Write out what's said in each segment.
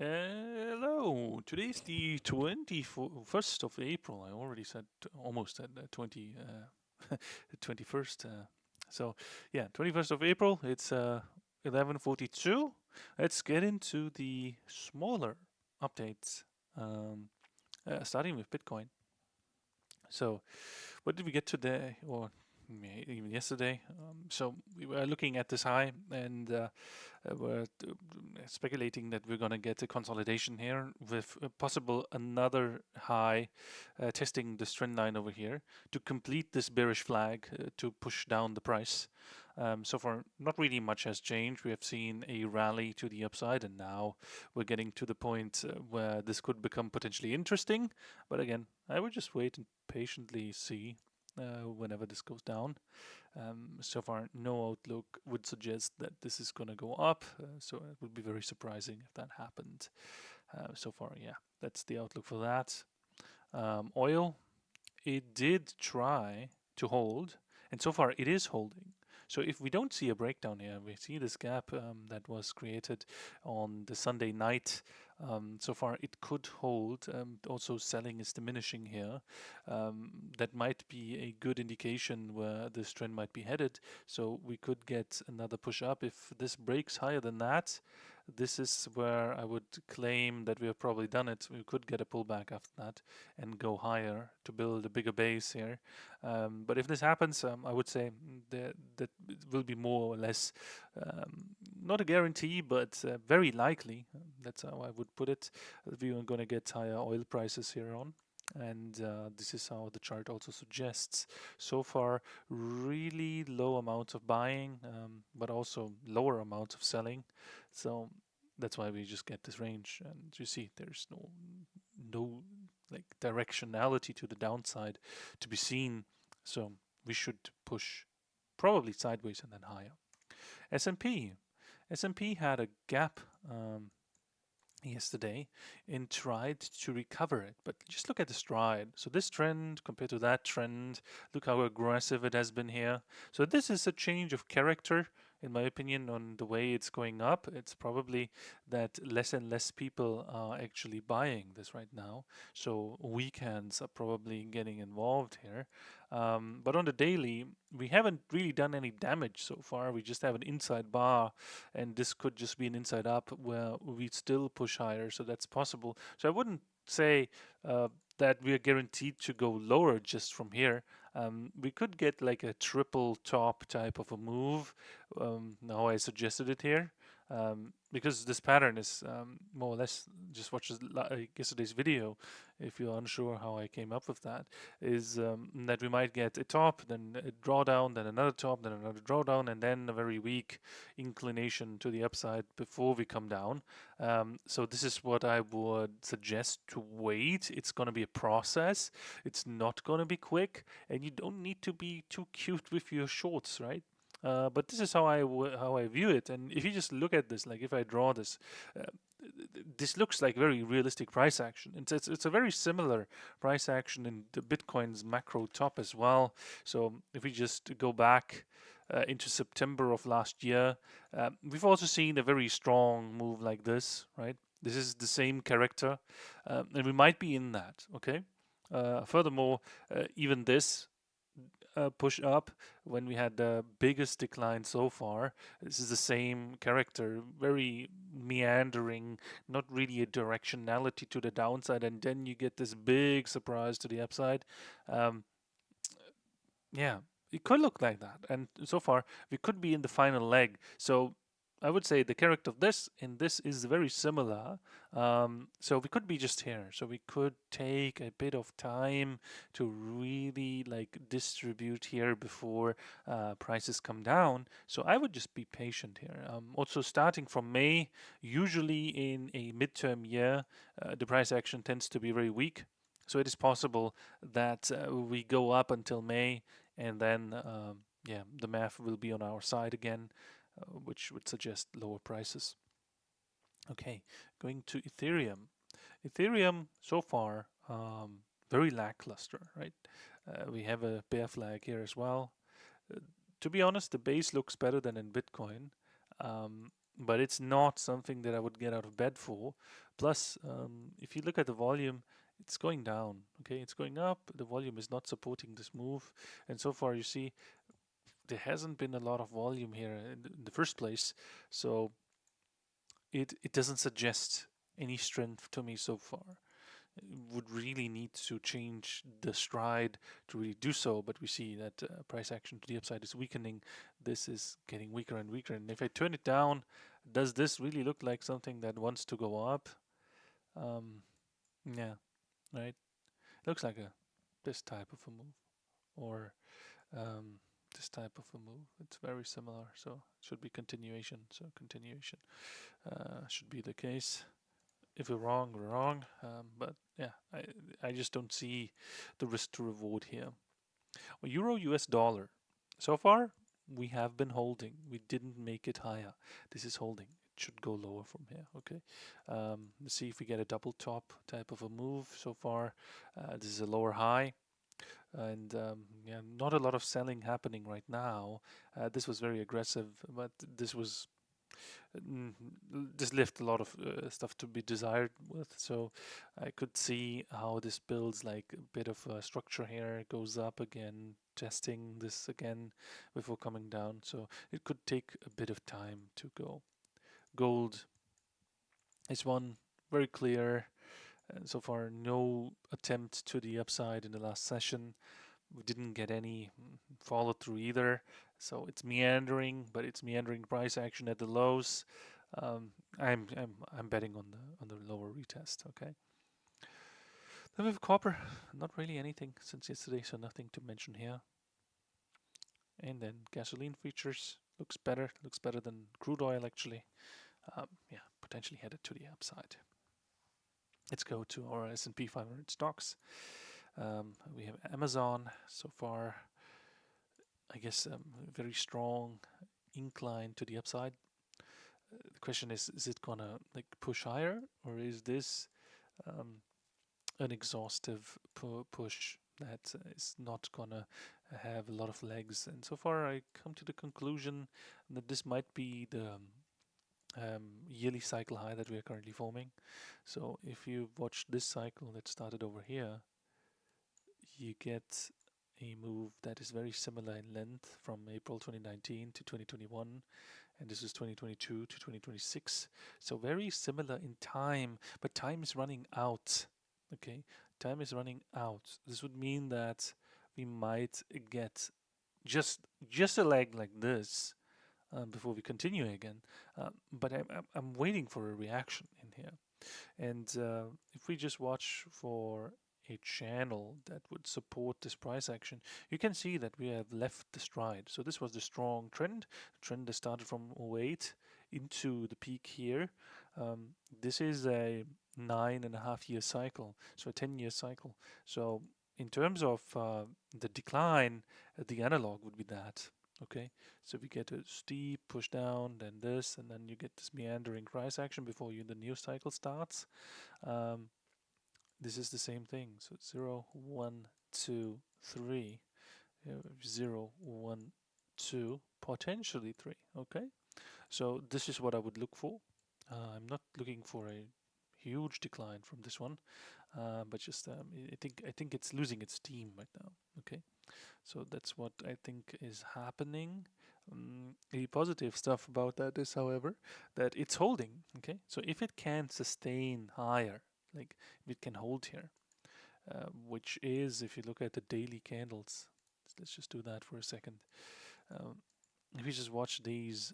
Hello, today's the 21st of April. I already said almost at 21st. So, yeah, 21st of April. It's 11:42. Let's get into the smaller updates, um, starting with Bitcoin. So, what did we get today, or even yesterday? So we were looking at this high, and we're speculating that we're going to get a consolidation here with a possible another high testing this trend line over here to complete this bearish flag to push down the price. So far, not really much has changed. We have seen a rally to the upside, and now we're getting to the point where this could become potentially interesting. But again, I would just wait and patiently see whenever this goes down. So far, no outlook would suggest that this is going to go up, so it would be very surprising if that happened. So far, yeah, that's the outlook for that. Oil, it did try to hold, and so far it is holding. So if we don't see a breakdown here, we see this gap that was created on the Sunday night. So far it could hold. Also selling is diminishing here. That might be a good indication where this trend might be headed. So we could get another push up. If this breaks higher than that, this is where I would claim that we have probably done it. We could get a pullback after that and go higher to build a bigger base here. But if this happens, I would say that it will be more or less not a guarantee, but very likely. That's how I would put it. We are going to get higher oil prices here on. And this is how the chart also suggests. So far, really low amounts of buying, but also lower amounts of selling. So that's why we just get this range. And you see, there's no like directionality to the downside to be seen. So we should push probably sideways and then higher. S&P. S&P had a gap yesterday and tried to recover it. But just look at the stride. So this trend compared to that trend, look how aggressive it has been here. So this is a change of character, in my opinion, on the way it's going up. It's probably that less and less people are actually buying this right now. So weak hands are probably getting involved here. But on the daily, we haven't really done any damage so far. We just have an inside bar, and this could just be an inside up where we still push higher. So that's possible. So I wouldn't say that we are guaranteed to go lower just from here. We could get like a triple top type of a move. Now I suggested it here. Because this pattern is more or less just watch yesterday's video if you're unsure how I came up with that, is that we might get a top, then a drawdown, then another top, then another drawdown, and then a very weak inclination to the upside before we come down. So this is what I would suggest to wait. It's going to be a process. It's not going to be quick, and you don't need to be too cute with your shorts, right? But this is how I view it. And if you just look at this, like if I draw this, uh, this looks like very realistic price action. It's a very similar price action in the Bitcoin's macro top as well. So if we just go back into September of last year, we've also seen a very strong move like this, right? This is the same character, and we might be in that. Okay. Furthermore, even this push up when we had the biggest decline so far. This is the same character, very meandering, not really a directionality to the downside, and then you get this big surprise to the upside. Um, yeah, it could look like that, and so far we could be in the final leg. So I would say the character of this and this is very similar. So we could be just here. So we could take a bit of time to really like distribute here before prices come down. So I would just be patient here. Also, starting from May, usually in a midterm year, the price action tends to be very weak. So it is possible that we go up until May, and then yeah, the math will be on our side again, which would suggest lower prices. Okay, going to Ethereum. Ethereum so far very lackluster, right? We have a bear flag here as well. Uh, to be honest, the base looks better than in Bitcoin. Um, but it's not something that I would get out of bed for. Plus, if you look at the volume, it's going down. Okay, it's going up. The volume is not supporting this move, and so far you see there hasn't been a lot of volume here in the first place, so it doesn't suggest any strength to me so far. It would really need to change the stride to really do so, but we see that price action to the upside is weakening. This is getting weaker and weaker, and if I turn it down, does this really look like something that wants to go up? Um, yeah, right. Looks like a this type of a move, or um, this type of a move. It's very similar, so it should be continuation. So continuation should be the case. If we're wrong, we're wrong. But yeah, I just don't see the risk to reward here. Well, Euro US dollar. So far, we have been holding. We didn't make it higher. This is holding. It should go lower from here. Okay. Let's see if we get a double top type of a move. So far, this is a lower high. And yeah, not a lot of selling happening right now. This was very aggressive, but this was this left a lot of stuff to be desired with. So I could see how this builds like a bit of a structure here. It goes up again, testing this again before coming down. So it could take a bit of time to go. Gold is one very clear. So far, no attempt to the upside in the last session. We didn't get any follow through either. So it's meandering, but it's meandering price action at the lows. Um, I'm betting on the lower retest. Okay. Then we have copper. Not really anything since yesterday, so nothing to mention here. And then gasoline futures looks better. Looks better than crude oil actually. Yeah, potentially headed to the upside. Let's go to our S&P 500 stocks. We have Amazon so far. I guess very strong incline to the upside. The question is it gonna like push higher, or is this um, an exhaustive push that is not gonna have a lot of legs? And so far, I come to the conclusion that this might be the yearly cycle high that we are currently forming. So if you watch this cycle that started over here, you get a move that is very similar in length from April 2019 to 2021, and this is 2022 to 2026. So very similar in time, but time is running out. Okay, time is running out. This would mean that we might get just just a leg like this before we continue again. But I'm waiting for a reaction in here. And if we just watch for a channel that would support this price action, you can see that we have left the stride. So this was the strong trend, the trend that started from 08 into the peak here. This is a 9.5 year cycle, so a 10-year cycle. So in terms of the decline, the analog would be that. Okay, so we get a steep push down, then this, and then you get this meandering price action before the new cycle starts. Um, this is the same thing. So 0, 1, 2, 3, 0, 1, 2, potentially 3. Okay, so this is what I would look for. I'm not looking for a huge decline from this one, but just I think it's losing its steam right now. Okay. So that's what I think is happening. The positive stuff about that is, however, that it's holding. Okay, so if it can sustain higher, like if it can hold here, which is, if you look at the daily candles, let's just do that for a second. Um, if you just watch these,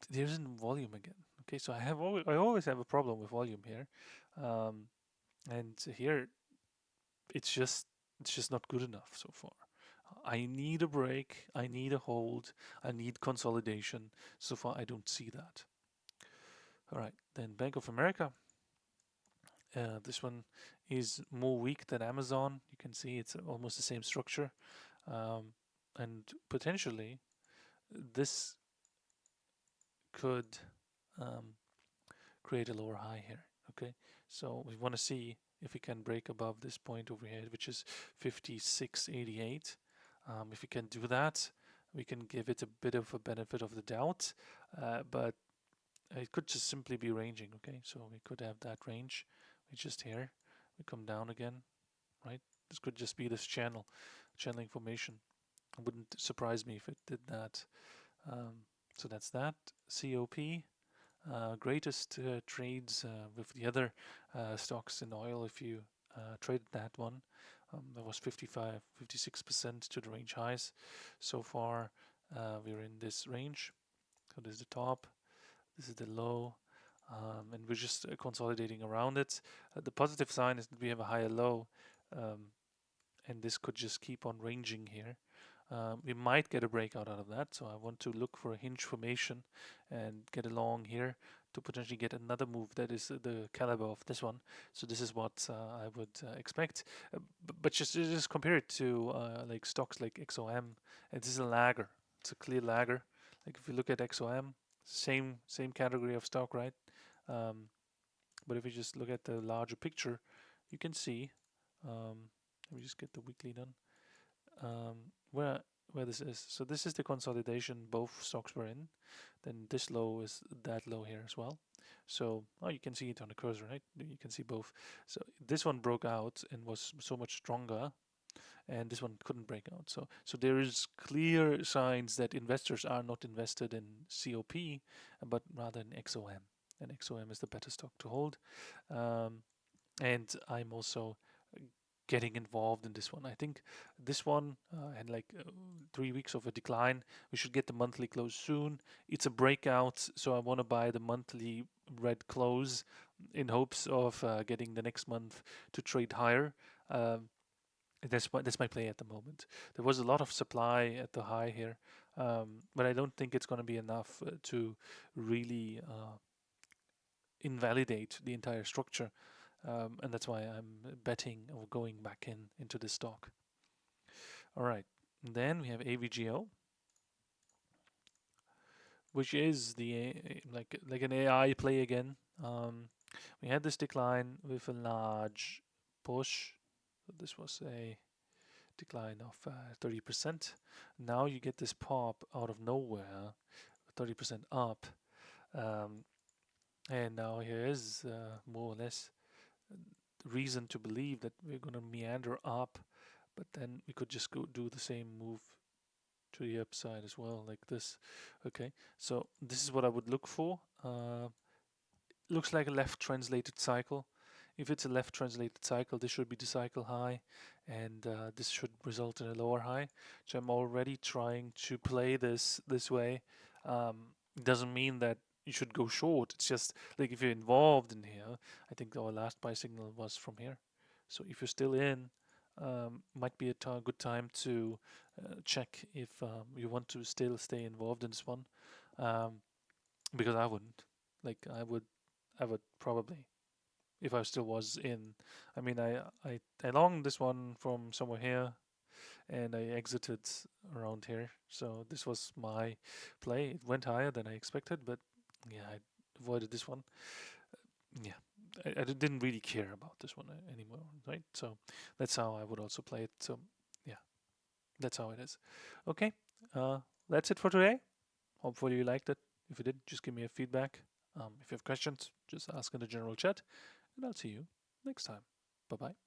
there isn't volume again. Okay, so I always have a problem with volume here, um, and here it's just not good enough so far. I need a break, I need a hold, I need consolidation. So far, I don't see that. All right, then Bank of America. This one is more weak than Amazon. You can see it's almost the same structure, um, and potentially this could um, create a lower high here. Okay, so we want to see if we can break above this point over here, which is 56.88. If we can do that, we can give it a bit of a benefit of the doubt, but it could just simply be ranging. Okay, so we could have that range. We just here, we come down again, right? This could just be this channeling formation. It wouldn't surprise me if it did that. So that's that. COP. Greatest trades with the other stocks in oil. If you traded that one, that was 55, 56% to the range highs. So far, we're in this range. So this is the top, this is the low, and we're just consolidating around it. The positive sign is that we have a higher low, and this could just keep on ranging here. We might get a breakout out of that, so I want to look for a hinge formation and get along here to potentially get another move that is the caliber of this one. So this is what I would expect. But just compare it to like stocks like XOM. And this is a lagger. It's a clear lagger. Like if you look at XOM, same category of stock, right? Um, but if you just look at the larger picture, you can see. Let me just get the weekly done. Um, where this is. So this is the consolidation both stocks were in. Then this low is that low here as well. So you can see it on the cursor, right? You can see both. So this one broke out and was so much stronger, and this one couldn't break out. So there is clear signs that investors are not invested in COP, but rather in XOM. And XOM is the better stock to hold. And I'm also getting involved in this one. I think this one had like 3 weeks of a decline. We should get the monthly close soon. It's a breakout, so I want to buy the monthly red close in hopes of getting the next month to trade higher. Um, that's my play at the moment. There was a lot of supply at the high here, but I don't think it's going to be enough to really invalidate the entire structure. And that's why I'm betting or going back into the stock. All right, then we have AVGO, which is the like an AI play again. We had this decline with a large push. So this was a decline of 30%. Now you get this pop out of nowhere, 30% up, um, and now here is more or less reason to believe that we're going to meander up, but then we could just go do the same move to the upside as well, like this. Okay, so this is what I would look for. Looks like a left translated cycle. If it's a left translated cycle, this should be the cycle high, and this should result in a lower high. So I'm already trying to play this way. It doesn't mean that you should go short. It's just like if you're involved in here, I think our last buy signal was from here. So if you're still in, might be a good time to check if you want to still stay involved in this one, um, because I wouldn't. Like I would probably, if I still was in. I mean, I longed this one from somewhere here, and I exited around here. So this was my play. It went higher than I expected, but yeah, I avoided this one. Yeah, I didn't really care about this one anymore, right? So that's how I would also play it. So yeah, that's how it is. Okay, uh, that's it for today. Hopefully you liked it. If you did, just give me a feedback. If you have questions, just ask in the general chat, and I'll see you next time. Bye bye.